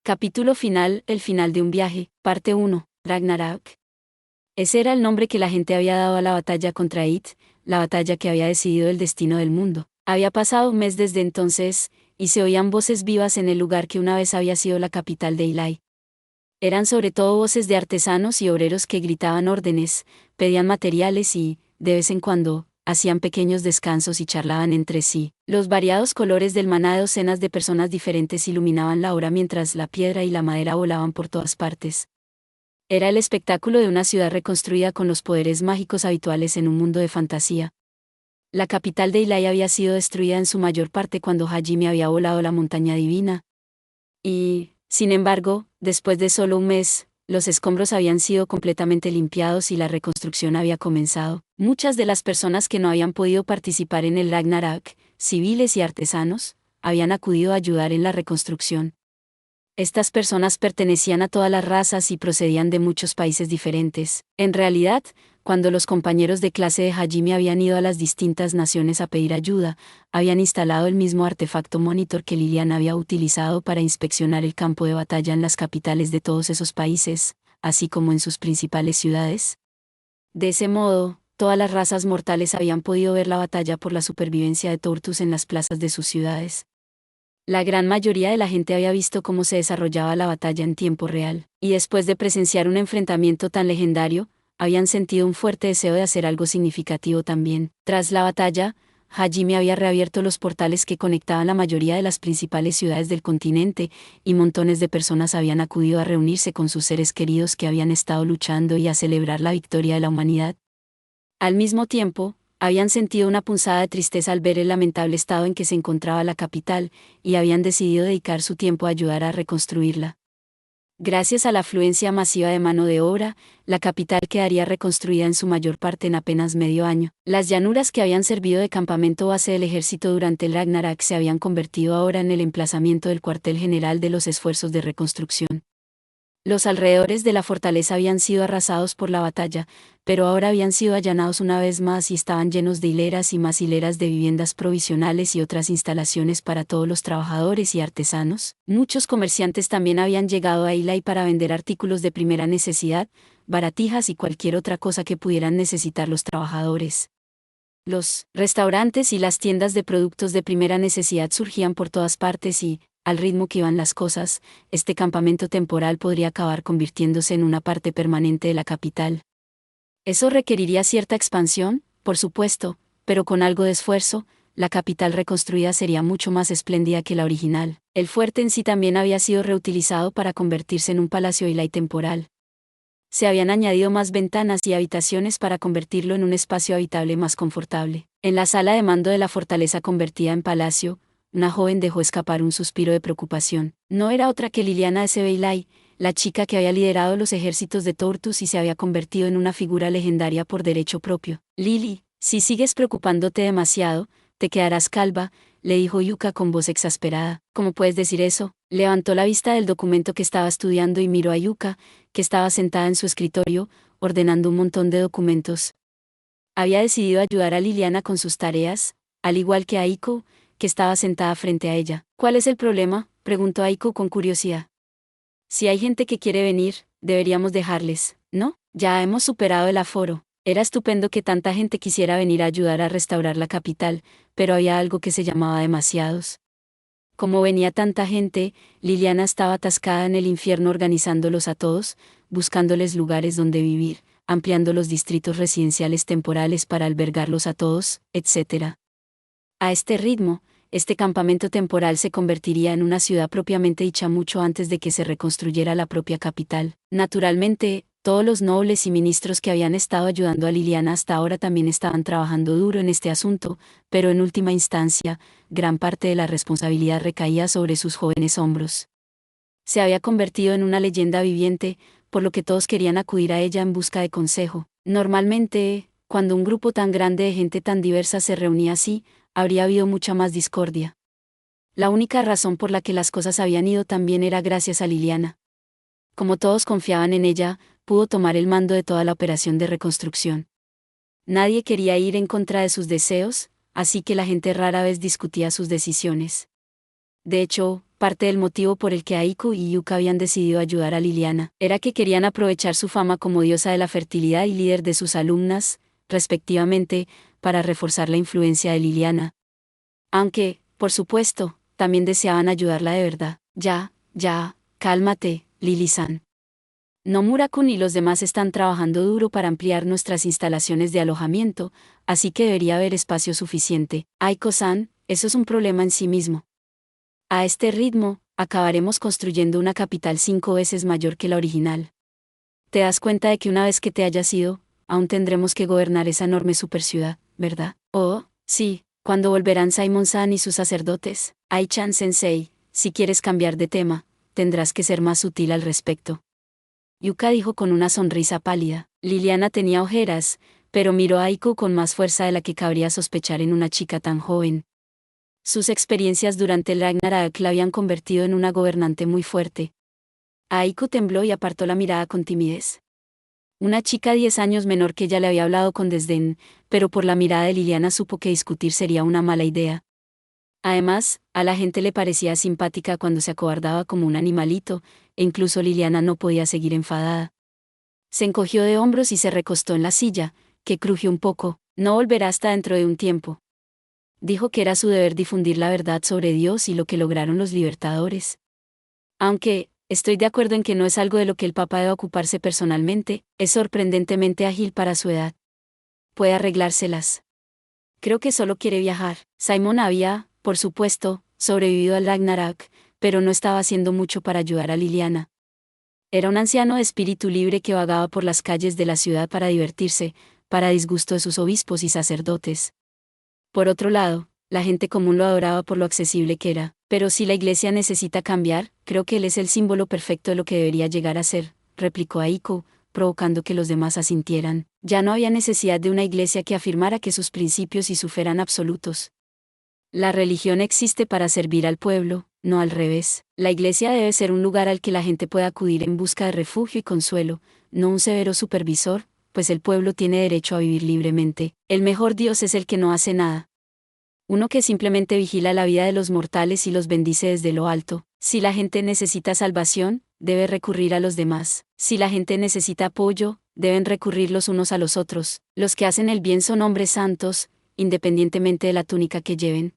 Capítulo final, el final de un viaje, parte 1, Ragnarok. Ese era el nombre que la gente había dado a la batalla contra It, la batalla que había decidido el destino del mundo. Había pasado un mes desde entonces, y se oían voces vivas en el lugar que una vez había sido la capital de Ilai. Eran sobre todo voces de artesanos y obreros que gritaban órdenes, pedían materiales y, de vez en cuando, hacían pequeños descansos y charlaban entre sí. Los variados colores del maná de docenas de personas diferentes iluminaban la hora mientras la piedra y la madera volaban por todas partes. Era el espectáculo de una ciudad reconstruida con los poderes mágicos habituales en un mundo de fantasía. La capital de Ilai había sido destruida en su mayor parte cuando Hajime había volado la montaña divina. Y, sin embargo, después de solo un mes, los escombros habían sido completamente limpiados y la reconstrucción había comenzado. Muchas de las personas que no habían podido participar en el Ragnarok, civiles y artesanos, habían acudido a ayudar en la reconstrucción. Estas personas pertenecían a todas las razas y procedían de muchos países diferentes. En realidad, cuando los compañeros de clase de Hajime habían ido a las distintas naciones a pedir ayuda, habían instalado el mismo artefacto monitor que Liliana había utilizado para inspeccionar el campo de batalla en las capitales de todos esos países, así como en sus principales ciudades. De ese modo, todas las razas mortales habían podido ver la batalla por la supervivencia de Tortus en las plazas de sus ciudades. La gran mayoría de la gente había visto cómo se desarrollaba la batalla en tiempo real, y después de presenciar un enfrentamiento tan legendario, habían sentido un fuerte deseo de hacer algo significativo también. Tras la batalla, Hajime había reabierto los portales que conectaban la mayoría de las principales ciudades del continente, y montones de personas habían acudido a reunirse con sus seres queridos que habían estado luchando y a celebrar la victoria de la humanidad. Al mismo tiempo, habían sentido una punzada de tristeza al ver el lamentable estado en que se encontraba la capital, y habían decidido dedicar su tiempo a ayudar a reconstruirla. Gracias a la afluencia masiva de mano de obra, la capital quedaría reconstruida en su mayor parte en apenas medio año. Las llanuras que habían servido de campamento base del ejército durante el Ragnarok se habían convertido ahora en el emplazamiento del cuartel general de los esfuerzos de reconstrucción. Los alrededores de la fortaleza habían sido arrasados por la batalla, pero ahora habían sido allanados una vez más y estaban llenos de hileras y más hileras de viviendas provisionales y otras instalaciones para todos los trabajadores y artesanos. Muchos comerciantes también habían llegado a Ilai para vender artículos de primera necesidad, baratijas y cualquier otra cosa que pudieran necesitar los trabajadores. Los restaurantes y las tiendas de productos de primera necesidad surgían por todas partes y, al ritmo que iban las cosas, este campamento temporal podría acabar convirtiéndose en una parte permanente de la capital. Eso requeriría cierta expansión, por supuesto, pero con algo de esfuerzo, la capital reconstruida sería mucho más espléndida que la original. El fuerte en sí también había sido reutilizado para convertirse en un palacio Ilai temporal. Se habían añadido más ventanas y habitaciones para convertirlo en un espacio habitable más confortable. En la sala de mando de la fortaleza convertida en palacio, una joven dejó escapar un suspiro de preocupación. No era otra que Liliana de Sebeilai, la chica que había liderado los ejércitos de Tortus y se había convertido en una figura legendaria por derecho propio. Lili, si sigues preocupándote demasiado, te quedarás calva, le dijo Yuka con voz exasperada. ¿Cómo puedes decir eso? Levantó la vista del documento que estaba estudiando y miró a Yuka, que estaba sentada en su escritorio, ordenando un montón de documentos. Había decidido ayudar a Liliana con sus tareas, al igual que a Aiko, que estaba sentada frente a ella. ¿Cuál es el problema?, preguntó Aiko con curiosidad. Si hay gente que quiere venir, deberíamos dejarles, ¿no? Ya hemos superado el aforo. Era estupendo que tanta gente quisiera venir a ayudar a restaurar la capital, pero había algo que se llamaba demasiados. Como venía tanta gente, Liliana estaba atascada en el infierno organizándolos a todos, buscándoles lugares donde vivir, ampliando los distritos residenciales temporales para albergarlos a todos, etc. A este ritmo, este campamento temporal se convertiría en una ciudad propiamente dicha mucho antes de que se reconstruyera la propia capital. Naturalmente, todos los nobles y ministros que habían estado ayudando a Liliana hasta ahora también estaban trabajando duro en este asunto, pero en última instancia, gran parte de la responsabilidad recaía sobre sus jóvenes hombros. Se había convertido en una leyenda viviente, por lo que todos querían acudir a ella en busca de consejo. Normalmente, cuando un grupo tan grande de gente tan diversa se reunía así, habría habido mucha más discordia. La única razón por la que las cosas habían ido tan bien era gracias a Liliana. Como todos confiaban en ella, pudo tomar el mando de toda la operación de reconstrucción. Nadie quería ir en contra de sus deseos, así que la gente rara vez discutía sus decisiones. De hecho, parte del motivo por el que Aiko y Yuka habían decidido ayudar a Liliana era que querían aprovechar su fama como diosa de la fertilidad y líder de sus alumnas, respectivamente, para reforzar la influencia de Liliana. Aunque, por supuesto, también deseaban ayudarla de verdad. Ya, cálmate, Lili-san. Nomura-kun y los demás están trabajando duro para ampliar nuestras instalaciones de alojamiento, así que debería haber espacio suficiente. Aiko-san, eso es un problema en sí mismo. A este ritmo, acabaremos construyendo una capital 5 veces mayor que la original. Te das cuenta de que una vez que te hayas ido, aún tendremos que gobernar esa enorme superciudad, ¿verdad? Oh, sí, cuando volverán Simon-san y sus sacerdotes. Ai-chan sensei, si quieres cambiar de tema, tendrás que ser más sutil al respecto. Yuka dijo con una sonrisa pálida. Liliana tenía ojeras, pero miró a Aiko con más fuerza de la que cabría sospechar en una chica tan joven. Sus experiencias durante el Ragnarök la habían convertido en una gobernante muy fuerte. Aiko tembló y apartó la mirada con timidez. Una chica 10 años menor que ella le había hablado con desdén, pero por la mirada de Liliana supo que discutir sería una mala idea. Además, a la gente le parecía simpática cuando se acobardaba como un animalito, e incluso Liliana no podía seguir enfadada. Se encogió de hombros y se recostó en la silla, que crujió un poco. No volverá hasta dentro de un tiempo. Dijo que era su deber difundir la verdad sobre Dios y lo que lograron los libertadores. Aunque, estoy de acuerdo en que no es algo de lo que el Papa debe ocuparse personalmente, es sorprendentemente ágil para su edad. Puede arreglárselas. Creo que solo quiere viajar. Simon había, por supuesto, sobrevivido al Ragnarök, pero no estaba haciendo mucho para ayudar a Liliana. Era un anciano de espíritu libre que vagaba por las calles de la ciudad para divertirse, para disgusto de sus obispos y sacerdotes. Por otro lado, la gente común lo adoraba por lo accesible que era, pero si la iglesia necesita cambiar, creo que él es el símbolo perfecto de lo que debería llegar a ser, replicó Aiko, provocando que los demás asintieran. Ya no había necesidad de una iglesia que afirmara que sus principios y su fe eran absolutos. La religión existe para servir al pueblo, no al revés. La iglesia debe ser un lugar al que la gente pueda acudir en busca de refugio y consuelo, no un severo supervisor, pues el pueblo tiene derecho a vivir libremente. El mejor Dios es el que no hace nada. Uno que simplemente vigila la vida de los mortales y los bendice desde lo alto. Si la gente necesita salvación, debe recurrir a los demás. Si la gente necesita apoyo, deben recurrir los unos a los otros. Los que hacen el bien son hombres santos, independientemente de la túnica que lleven.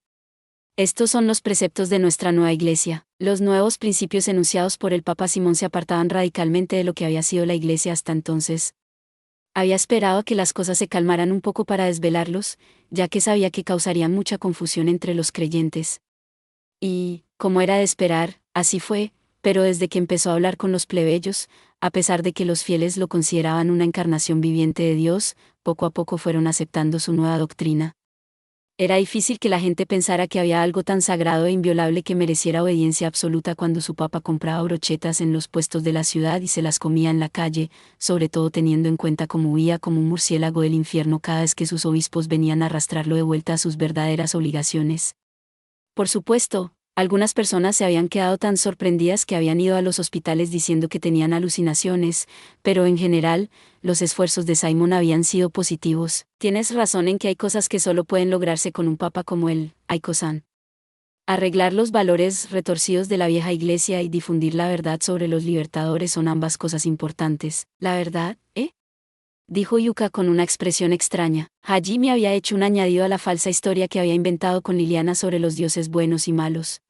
Estos son los preceptos de nuestra nueva iglesia. Los nuevos principios enunciados por el Papa Simón se apartaban radicalmente de lo que había sido la iglesia hasta entonces. Había esperado a que las cosas se calmaran un poco para desvelarlos, ya que sabía que causarían mucha confusión entre los creyentes. Y, como era de esperar, así fue, pero desde que empezó a hablar con los plebeyos, a pesar de que los fieles lo consideraban una encarnación viviente de Dios, poco a poco fueron aceptando su nueva doctrina. Era difícil que la gente pensara que había algo tan sagrado e inviolable que mereciera obediencia absoluta cuando su papa compraba brochetas en los puestos de la ciudad y se las comía en la calle, sobre todo teniendo en cuenta cómo huía como un murciélago del infierno cada vez que sus obispos venían a arrastrarlo de vuelta a sus verdaderas obligaciones. Por supuesto, algunas personas se habían quedado tan sorprendidas que habían ido a los hospitales diciendo que tenían alucinaciones, pero en general, los esfuerzos de Simon habían sido positivos. Tienes razón en que hay cosas que solo pueden lograrse con un papa como él, Aiko-san. Arreglar los valores retorcidos de la vieja iglesia y difundir la verdad sobre los libertadores son ambas cosas importantes. ¿La verdad, dijo Yuka con una expresión extraña. Hajime había hecho un añadido a la falsa historia que había inventado con Liliana sobre los dioses buenos y malos.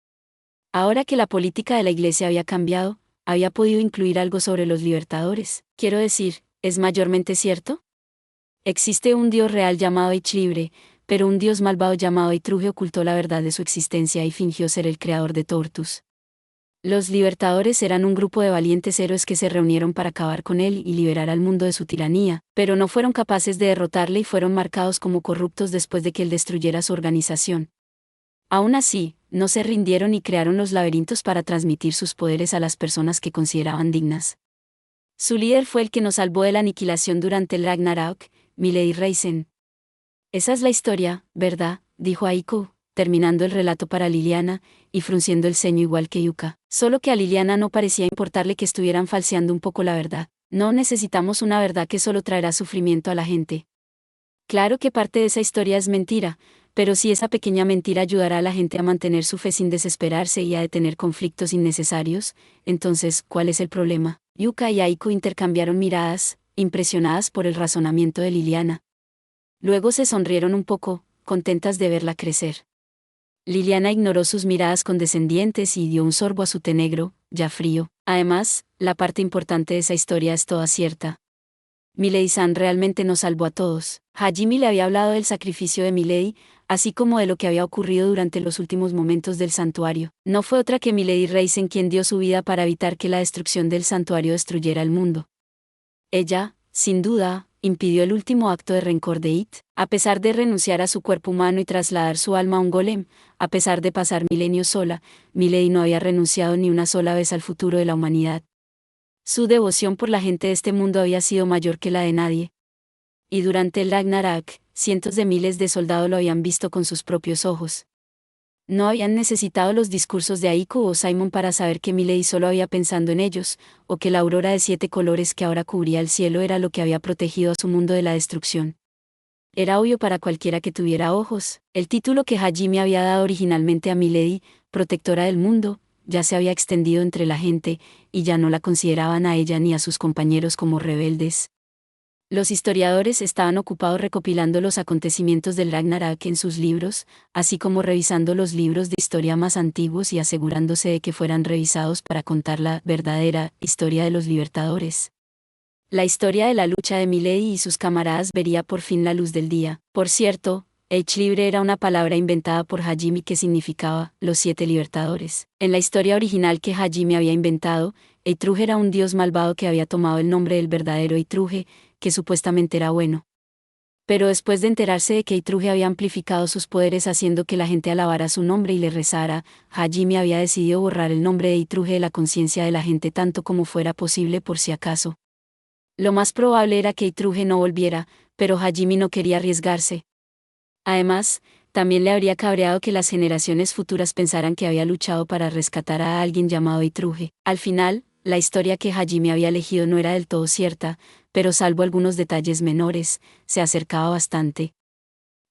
Ahora que la política de la iglesia había cambiado, había podido incluir algo sobre los libertadores. Quiero decir, ¿es mayormente cierto? Existe un dios real llamado Libre, pero un dios malvado llamado Itruge ocultó la verdad de su existencia y fingió ser el creador de Tortus. Los libertadores eran un grupo de valientes héroes que se reunieron para acabar con él y liberar al mundo de su tiranía, pero no fueron capaces de derrotarle y fueron marcados como corruptos después de que él destruyera su organización. Aún así, no se rindieron y crearon los laberintos para transmitir sus poderes a las personas que consideraban dignas. Su líder fue el que nos salvó de la aniquilación durante el Ragnarök, Milady Reisen. Esa es la historia, ¿verdad?, dijo Aiko, terminando el relato para Liliana, y frunciendo el ceño igual que Yuka. Solo que a Liliana no parecía importarle que estuvieran falseando un poco la verdad. No necesitamos una verdad que solo traerá sufrimiento a la gente. Claro que parte de esa historia es mentira, Pero si esa pequeña mentira ayudará a la gente a mantener su fe sin desesperarse y a detener conflictos innecesarios, entonces, ¿cuál es el problema? Yuka y Aiko intercambiaron miradas, impresionadas por el razonamiento de Liliana. Luego se sonrieron un poco, contentas de verla crecer. Liliana ignoró sus miradas condescendientes y dio un sorbo a su té negro, ya frío. Además, la parte importante de esa historia es toda cierta. Milady-san realmente nos salvó a todos. Hajime le había hablado del sacrificio de Milady, así como de lo que había ocurrido durante los últimos momentos del santuario. No fue otra que Milady Reisen quien dio su vida para evitar que la destrucción del santuario destruyera el mundo. Ella, sin duda, impidió el último acto de rencor de It, a pesar de renunciar a su cuerpo humano y trasladar su alma a un golem, a pesar de pasar milenios sola, Milady no había renunciado ni una sola vez al futuro de la humanidad. Su devoción por la gente de este mundo había sido mayor que la de nadie. Y durante el Ragnarök, cientos de miles de soldados lo habían visto con sus propios ojos. No habían necesitado los discursos de Aiko o Simon para saber que Milady solo había pensado en ellos, o que la aurora de 7 colores que ahora cubría el cielo era lo que había protegido a su mundo de la destrucción. Era obvio para cualquiera que tuviera ojos. El título que Hajime había dado originalmente a Milady, protectora del mundo, ya se había extendido entre la gente, y ya no la consideraban a ella ni a sus compañeros como rebeldes. Los historiadores estaban ocupados recopilando los acontecimientos del Ragnarök en sus libros, así como revisando los libros de historia más antiguos y asegurándose de que fueran revisados para contar la verdadera historia de los libertadores. La historia de la lucha de Milady y sus camaradas vería por fin la luz del día. Por cierto, H-Libre era una palabra inventada por Hajime que significaba los 7 libertadores. En la historia original que Hajime había inventado, Eitruge era un dios malvado que había tomado el nombre del verdadero Eitruge, que supuestamente era bueno. Pero después de enterarse de que Eitruge había amplificado sus poderes haciendo que la gente alabara su nombre y le rezara, Hajime había decidido borrar el nombre de Eitruge de la conciencia de la gente tanto como fuera posible por si acaso. Lo más probable era que Eitruge no volviera, pero Hajime no quería arriesgarse. Además, también le habría cabreado que las generaciones futuras pensaran que había luchado para rescatar a alguien llamado Eitruge. Al final, la historia que Hajime había elegido no era del todo cierta, pero salvo algunos detalles menores, se acercaba bastante.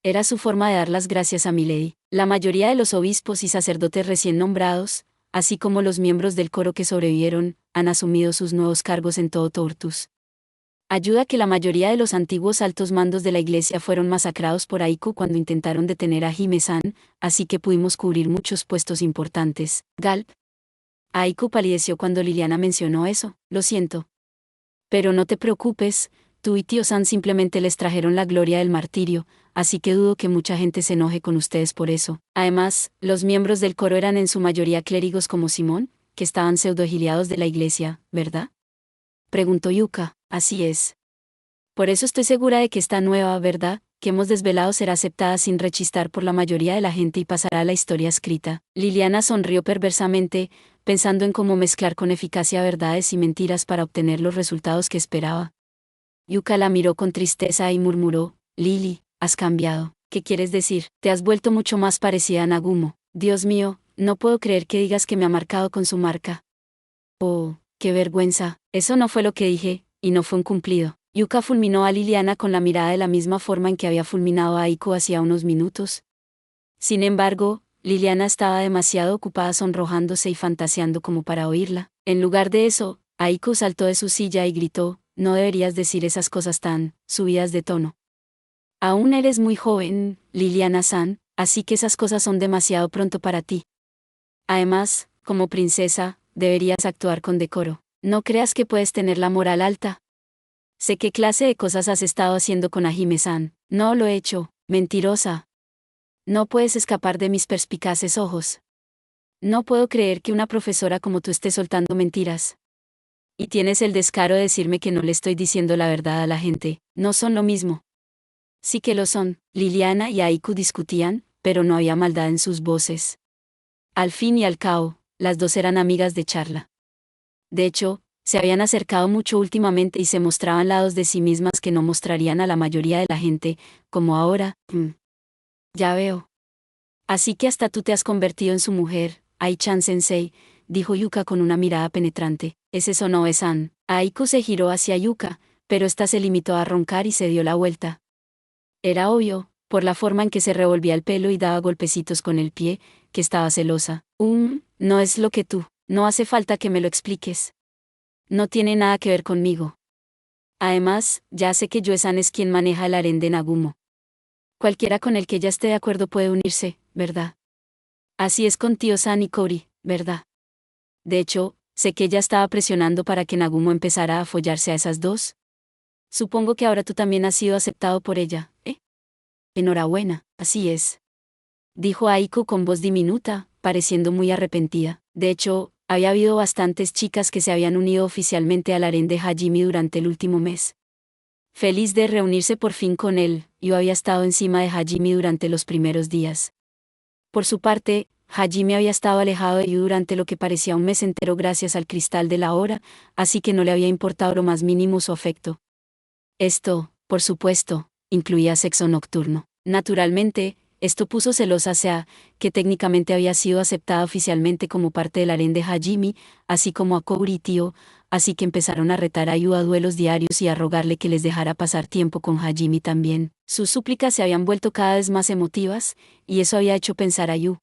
Era su forma de dar las gracias a Milady. La mayoría de los obispos y sacerdotes recién nombrados, así como los miembros del coro que sobrevivieron, han asumido sus nuevos cargos en todo Tortus. Ayuda que la mayoría de los antiguos altos mandos de la iglesia fueron masacrados por Aiko cuando intentaron detener a Hime-san, así que pudimos cubrir muchos puestos importantes. Galp. Aiko palideció cuando Liliana mencionó eso. Lo siento. Pero no te preocupes, tú y Tío-san simplemente les trajeron la gloria del martirio, así que dudo que mucha gente se enoje con ustedes por eso. Además, los miembros del coro eran en su mayoría clérigos como Simón, que estaban pseudoexiliados de la iglesia, ¿verdad? Preguntó Yuka. Así es. Por eso estoy segura de que esta nueva verdad, que hemos desvelado será aceptada sin rechistar por la mayoría de la gente y pasará a la historia escrita. Liliana sonrió perversamente, pensando en cómo mezclar con eficacia verdades y mentiras para obtener los resultados que esperaba. Yuka la miró con tristeza y murmuró, Lili, has cambiado. ¿Qué quieres decir? Te has vuelto mucho más parecida a Nagumo. Dios mío, no puedo creer que digas que me ha marcado con su marca. Oh, qué vergüenza. Eso no fue lo que dije, y no fue un cumplido. Yuka fulminó a Liliana con la mirada de la misma forma en que había fulminado a Aiko hacía unos minutos. Sin embargo, Liliana estaba demasiado ocupada sonrojándose y fantaseando como para oírla. En lugar de eso, Aiko saltó de su silla y gritó, no deberías decir esas cosas tan subidas de tono. Aún eres muy joven, Liliana-san, así que esas cosas son demasiado pronto para ti. Además, como princesa, deberías actuar con decoro. No creas que puedes tener la moral alta. Sé qué clase de cosas has estado haciendo con Hajime-san. No lo he hecho, mentirosa. No puedes escapar de mis perspicaces ojos. No puedo creer que una profesora como tú esté soltando mentiras. Y tienes el descaro de decirme que no le estoy diciendo la verdad a la gente. No son lo mismo. Sí que lo son. Liliana y Aiko discutían, pero no había maldad en sus voces. Al fin y al cabo, las dos eran amigas de charla. De hecho, se habían acercado mucho últimamente y se mostraban lados de sí mismas que no mostrarían a la mayoría de la gente, como ahora. Ya veo. Así que hasta tú te has convertido en su mujer, Ai-chan sensei, dijo Yuka con una mirada penetrante. ¿Es eso Noe-san? Aiko se giró hacia Yuka, pero ésta se limitó a roncar y se dio la vuelta. Era obvio, por la forma en que se revolvía el pelo y daba golpecitos con el pie, que estaba celosa. No es lo que tú, no hace falta que me lo expliques. No tiene nada que ver conmigo. Además, ya sé que Yoe-san es quien maneja el harén de Nagumo. Cualquiera con el que ella esté de acuerdo puede unirse, ¿verdad? Así es con Tio-san y Cory, ¿verdad? De hecho, sé que ella estaba presionando para que Nagumo empezara a follarse a esas dos. Supongo que ahora tú también has sido aceptado por ella, ¿eh? Enhorabuena, así es. Dijo Aiko con voz diminuta, pareciendo muy arrepentida. De hecho, había habido bastantes chicas que se habían unido oficialmente al harén de Hajime durante el último mes. Feliz de reunirse por fin con él, yo había estado encima de Hajime durante los primeros días. Por su parte, Hajime había estado alejado de Yu durante lo que parecía un mes entero gracias al cristal de la hora, así que no le había importado lo más mínimo su afecto. Esto, por supuesto, incluía sexo nocturno. Naturalmente, esto puso celosa a Sea, que técnicamente había sido aceptada oficialmente como parte del harén de Hajime, así como a Kouri y Tio, así que empezaron a retar a Yu a duelos diarios y a rogarle que les dejara pasar tiempo con Hajime también. Sus súplicas se habían vuelto cada vez más emotivas, y eso había hecho pensar a Yu.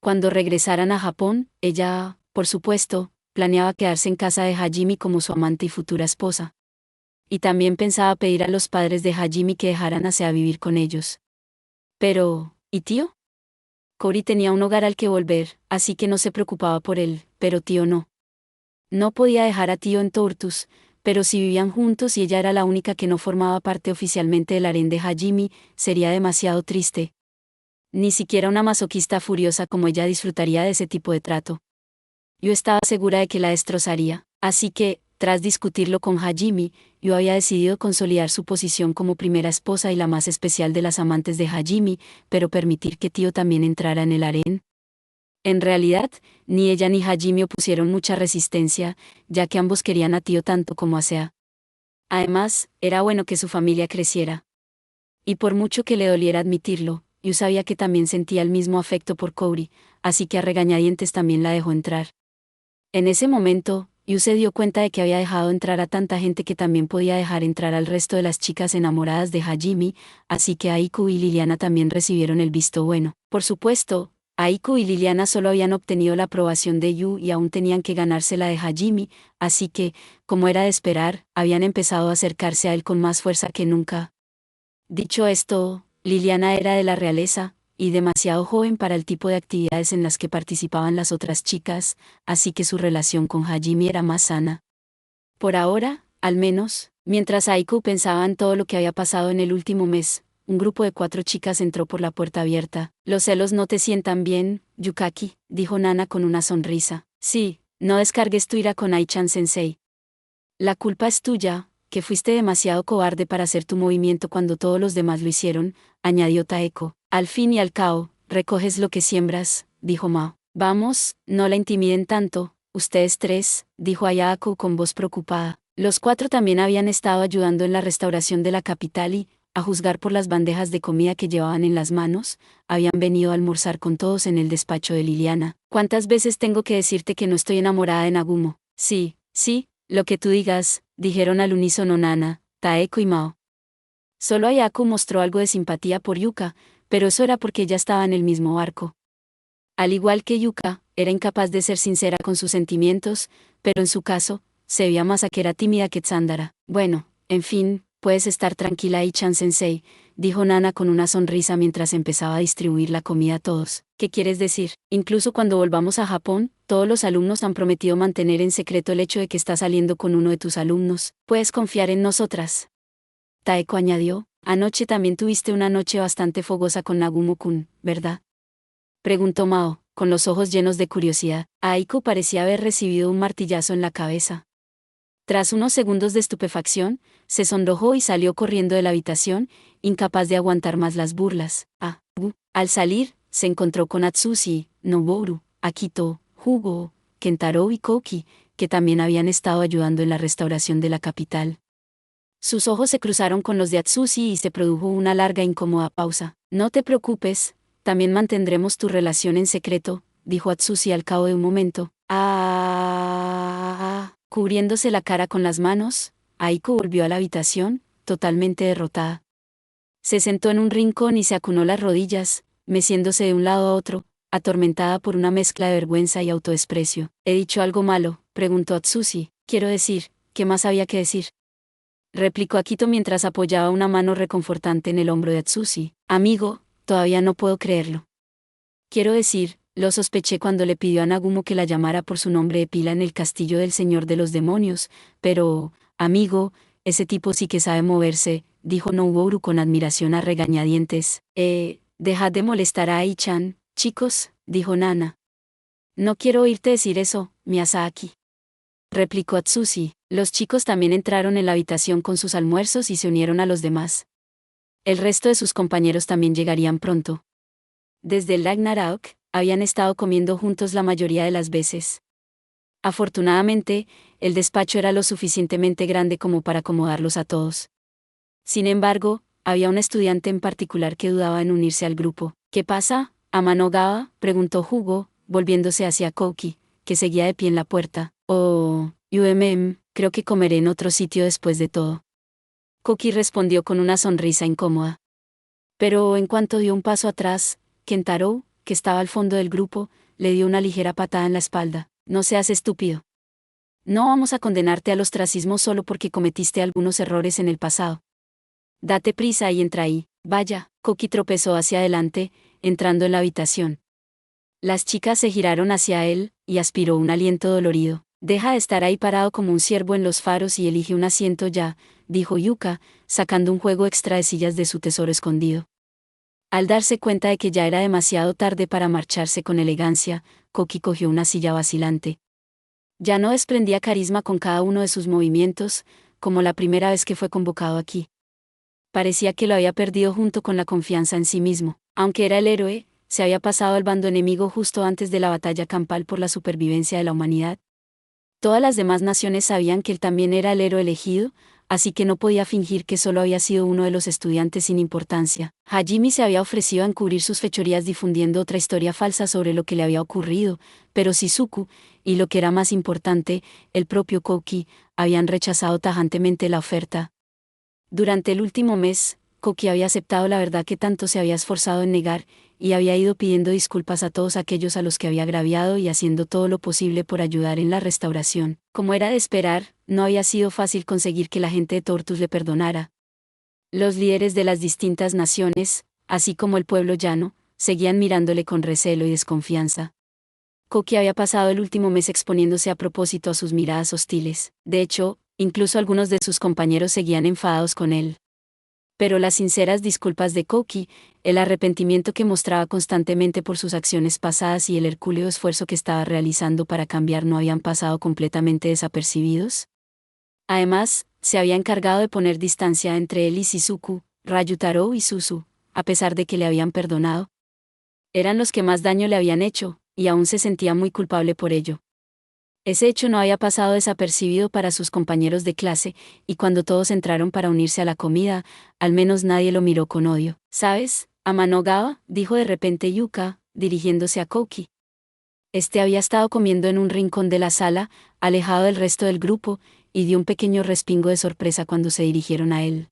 Cuando regresaran a Japón, ella, por supuesto, planeaba quedarse en casa de Hajime como su amante y futura esposa. Y también pensaba pedir a los padres de Hajime que dejaran a Sea vivir con ellos. Pero, ¿y Tio? Cory tenía un hogar al que volver, así que no se preocupaba por él, pero Tio no. No podía dejar a Tio en Tortus, pero si vivían juntos y ella era la única que no formaba parte oficialmente del harén de Hajime, sería demasiado triste. Ni siquiera una masoquista furiosa como ella disfrutaría de ese tipo de trato. Yo estaba segura de que la destrozaría, así que, tras discutirlo con Hajime, yo había decidido consolidar su posición como primera esposa y la más especial de las amantes de Hajime, pero permitir que Tio también entrara en el harén. En realidad, ni ella ni Hajime opusieron mucha resistencia, ya que ambos querían a Tio tanto como a Sea. Además, era bueno que su familia creciera. Y por mucho que le doliera admitirlo, yo sabía que también sentía el mismo afecto por Cory, así que a regañadientes también la dejó entrar. En ese momento, Yu se dio cuenta de que había dejado entrar a tanta gente que también podía dejar entrar al resto de las chicas enamoradas de Hajime, así que Aiku y Liliana también recibieron el visto bueno. Por supuesto, Aiku y Liliana solo habían obtenido la aprobación de Yu y aún tenían que ganarse la de Hajime, así que, como era de esperar, habían empezado a acercarse a él con más fuerza que nunca. Dicho esto, Liliana era de la realeza, y demasiado joven para el tipo de actividades en las que participaban las otras chicas, así que su relación con Hajime era más sana. Por ahora, al menos, mientras Aiku pensaba en todo lo que había pasado en el último mes, un grupo de 4 chicas entró por la puerta abierta. Los celos no te sientan bien, Yukaki, dijo Nana con una sonrisa. Sí, no descargues tu ira con Ai-chan Sensei. La culpa es tuya, que fuiste demasiado cobarde para hacer tu movimiento cuando todos los demás lo hicieron, añadió Taeko. Al fin y al cabo, recoges lo que siembras, dijo Mao. Vamos, no la intimiden tanto, ustedes tres, dijo Ayako con voz preocupada. Los 4 también habían estado ayudando en la restauración de la capital y, a juzgar por las bandejas de comida que llevaban en las manos, habían venido a almorzar con todos en el despacho de Liliana. ¿Cuántas veces tengo que decirte que no estoy enamorada de Nagumo? Sí, sí, lo que tú digas, dijeron al unísono Nana, Taeko y Mao. Solo Ayako mostró algo de simpatía por Yuka, pero eso era porque ella estaba en el mismo barco. Al igual que Yuka, era incapaz de ser sincera con sus sentimientos, pero en su caso, se veía más a que era tímida que Tsandara. Bueno, en fin, puedes estar tranquila Ai-chan Sensei, dijo Nana con una sonrisa mientras empezaba a distribuir la comida a todos. ¿Qué quieres decir? Incluso cuando volvamos a Japón, todos los alumnos han prometido mantener en secreto el hecho de que estás saliendo con uno de tus alumnos. Puedes confiar en nosotras. Taeko añadió, anoche también tuviste una noche bastante fogosa con Nagumo-kun, ¿verdad? Preguntó Mao, con los ojos llenos de curiosidad. Aiko parecía haber recibido un martillazo en la cabeza. Tras unos segundos de estupefacción, se sonrojó y salió corriendo de la habitación, incapaz de aguantar más las burlas. Al salir, se encontró con Atsushi, Noboru, Akito, Hugo, Kentaro y Koki, que también habían estado ayudando en la restauración de la capital. Sus ojos se cruzaron con los de Atsushi y se produjo una larga e incómoda pausa. No te preocupes, también mantendremos tu relación en secreto, dijo Atsushi al cabo de un momento. Cubriéndose la cara con las manos, Aiko volvió a la habitación, totalmente derrotada. Se sentó en un rincón y se acunó las rodillas, meciéndose de un lado a otro, atormentada por una mezcla de vergüenza y autodesprecio. ¿He dicho algo malo?, preguntó Atsushi. Quiero decir, ¿qué más había que decir?, replicó Akito mientras apoyaba una mano reconfortante en el hombro de Atsushi. Amigo, todavía no puedo creerlo. Quiero decir, lo sospeché cuando le pidió a Nagumo que la llamara por su nombre de pila en el castillo del Señor de los Demonios, pero, amigo, ese tipo sí que sabe moverse, dijo Noboru con admiración a regañadientes. Dejad de molestar a Ai-chan, chicos, dijo Nana. No quiero oírte decir eso, Miyazaki, replicó Atsushi. Los chicos también entraron en la habitación con sus almuerzos y se unieron a los demás. El resto de sus compañeros también llegarían pronto. Desde el Ragnarok, habían estado comiendo juntos la mayoría de las veces. Afortunadamente, el despacho era lo suficientemente grande como para acomodarlos a todos. Sin embargo, había un estudiante en particular que dudaba en unirse al grupo. ¿Qué pasa, Amano Gawa?, preguntó Hugo, volviéndose hacia Koki, que seguía de pie en la puerta. Oh, creo que comeré en otro sitio después de todo. Koki respondió con una sonrisa incómoda. Pero en cuanto dio un paso atrás, Kentaro, que estaba al fondo del grupo, le dio una ligera patada en la espalda. No seas estúpido. No vamos a condenarte al ostracismo solo porque cometiste algunos errores en el pasado. Date prisa y entra ahí. Vaya, Koki tropezó hacia adelante, entrando en la habitación. Las chicas se giraron hacia él, y aspiró un aliento dolorido. Deja de estar ahí parado como un ciervo en los faros y elige un asiento ya, dijo Yuka, sacando un juego extra de sillas de su tesoro escondido. Al darse cuenta de que ya era demasiado tarde para marcharse con elegancia, Koki cogió una silla vacilante. Ya no desprendía carisma con cada uno de sus movimientos, como la primera vez que fue convocado aquí. Parecía que lo había perdido junto con la confianza en sí mismo. Aunque era el héroe, se había pasado al bando enemigo justo antes de la batalla campal por la supervivencia de la humanidad. Todas las demás naciones sabían que él también era el héroe elegido, así que no podía fingir que solo había sido uno de los estudiantes sin importancia. Hajime se había ofrecido a encubrir sus fechorías difundiendo otra historia falsa sobre lo que le había ocurrido, pero Shizuku, y lo que era más importante, el propio Koki, habían rechazado tajantemente la oferta. Durante el último mes, Koki había aceptado la verdad que tanto se había esforzado en negar, y había ido pidiendo disculpas a todos aquellos a los que había agraviado y haciendo todo lo posible por ayudar en la restauración. Como era de esperar, no había sido fácil conseguir que la gente de Tortus le perdonara. Los líderes de las distintas naciones, así como el pueblo llano, seguían mirándole con recelo y desconfianza. Koki había pasado el último mes exponiéndose a propósito a sus miradas hostiles. De hecho, incluso algunos de sus compañeros seguían enfadados con él. Pero las sinceras disculpas de Koki, el arrepentimiento que mostraba constantemente por sus acciones pasadas y el hercúleo esfuerzo que estaba realizando para cambiar no habían pasado completamente desapercibidos. Además, se había encargado de poner distancia entre él y Shizuku, Ryutaro y Suzu, a pesar de que le habían perdonado. Eran los que más daño le habían hecho, y aún se sentía muy culpable por ello. Ese hecho no había pasado desapercibido para sus compañeros de clase, y cuando todos entraron para unirse a la comida, al menos nadie lo miró con odio. ¿Sabes, Amano Gawa?, dijo de repente Yuka, dirigiéndose a Koki. Este había estado comiendo en un rincón de la sala, alejado del resto del grupo, y dio un pequeño respingo de sorpresa cuando se dirigieron a él.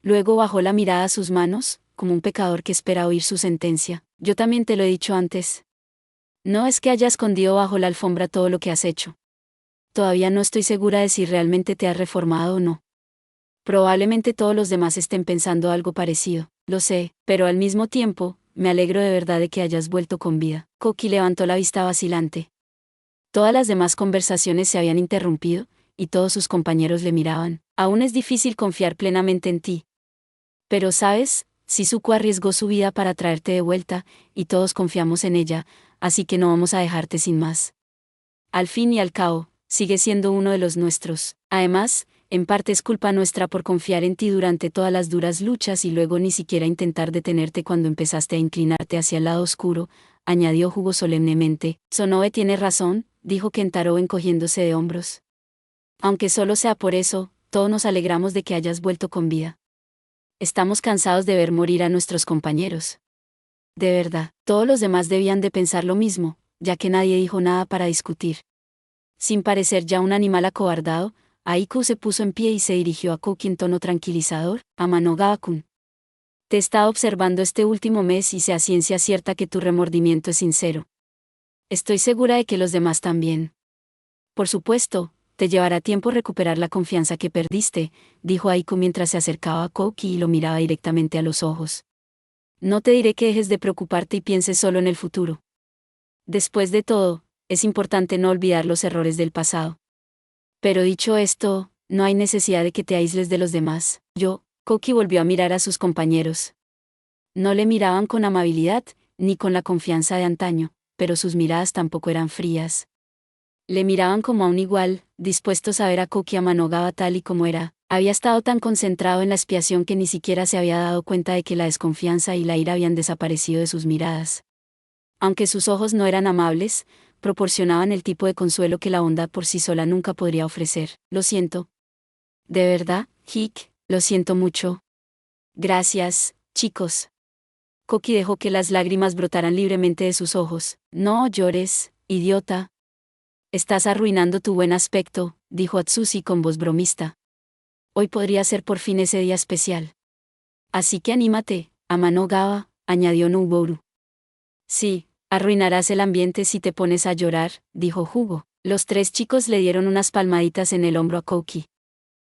Luego bajó la mirada a sus manos, como un pecador que espera oír su sentencia. Yo también te lo he dicho antes. No es que haya escondido bajo la alfombra todo lo que has hecho. Todavía no estoy segura de si realmente te has reformado o no. Probablemente todos los demás estén pensando algo parecido, lo sé, pero al mismo tiempo, me alegro de verdad de que hayas vuelto con vida. Koki levantó la vista vacilante. Todas las demás conversaciones se habían interrumpido, y todos sus compañeros le miraban. Aún es difícil confiar plenamente en ti. Pero sabes, Shizuku arriesgó su vida para traerte de vuelta, y todos confiamos en ella, así que no vamos a dejarte sin más. Al fin y al cabo, sigue siendo uno de los nuestros. Además, en parte es culpa nuestra por confiar en ti durante todas las duras luchas y luego ni siquiera intentar detenerte cuando empezaste a inclinarte hacia el lado oscuro, añadió Hugo solemnemente. Sonobe tiene razón, dijo Kentaro encogiéndose de hombros. Aunque solo sea por eso, todos nos alegramos de que hayas vuelto con vida. Estamos cansados de ver morir a nuestros compañeros. De verdad, todos los demás debían de pensar lo mismo, ya que nadie dijo nada para discutir. Sin parecer ya un animal acobardado, Aiku se puso en pie y se dirigió a Koki en tono tranquilizador. Amano Gawa-kun. Te he estado observando este último mes y sé a ciencia cierta que tu remordimiento es sincero. Estoy segura de que los demás también. Por supuesto, te llevará tiempo recuperar la confianza que perdiste, dijo Aiko mientras se acercaba a Koki y lo miraba directamente a los ojos. No te diré que dejes de preocuparte y pienses solo en el futuro. Después de todo, es importante no olvidar los errores del pasado. Pero dicho esto, no hay necesidad de que te aísles de los demás. Koki volvió a mirar a sus compañeros. No le miraban con amabilidad, ni con la confianza de antaño, pero sus miradas tampoco eran frías. Le miraban como a un igual, dispuestos a ver a Koki Amanogawa tal y como era. Había estado tan concentrado en la expiación que ni siquiera se había dado cuenta de que la desconfianza y la ira habían desaparecido de sus miradas. Aunque sus ojos no eran amables, proporcionaban el tipo de consuelo que la bondad por sí sola nunca podría ofrecer. Lo siento. De verdad, Hik, lo siento mucho. Gracias, chicos. Koki dejó que las lágrimas brotaran libremente de sus ojos. No llores, idiota. Estás arruinando tu buen aspecto, dijo Atsushi con voz bromista. Hoy podría ser por fin ese día especial. Así que anímate, Amanogawa, añadió Noboru. Sí, arruinarás el ambiente si te pones a llorar, dijo Hugo. Los tres chicos le dieron unas palmaditas en el hombro a Koki.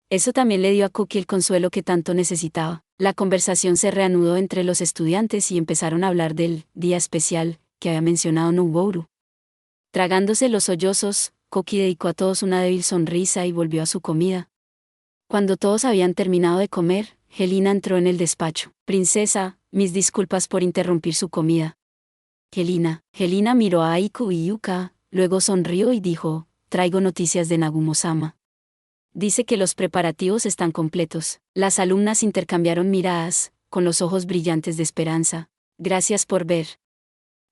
Eso también le dio a Koki el consuelo que tanto necesitaba. La conversación se reanudó entre los estudiantes y empezaron a hablar del día especial que había mencionado Noboru. Tragándose los sollozos, Koki dedicó a todos una débil sonrisa y volvió a su comida. Cuando todos habían terminado de comer, Helena entró en el despacho. Princesa, mis disculpas por interrumpir su comida. Helena miró a Aiku y Yuka, luego sonrió y dijo, traigo noticias de Nagumo-sama. Dice que los preparativos están completos. Las alumnas intercambiaron miradas, con los ojos brillantes de esperanza. Gracias por ver.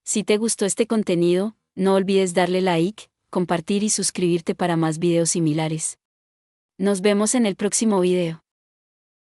Si te gustó este contenido, no olvides darle like, compartir y suscribirte para más videos similares. Nos vemos en el próximo video.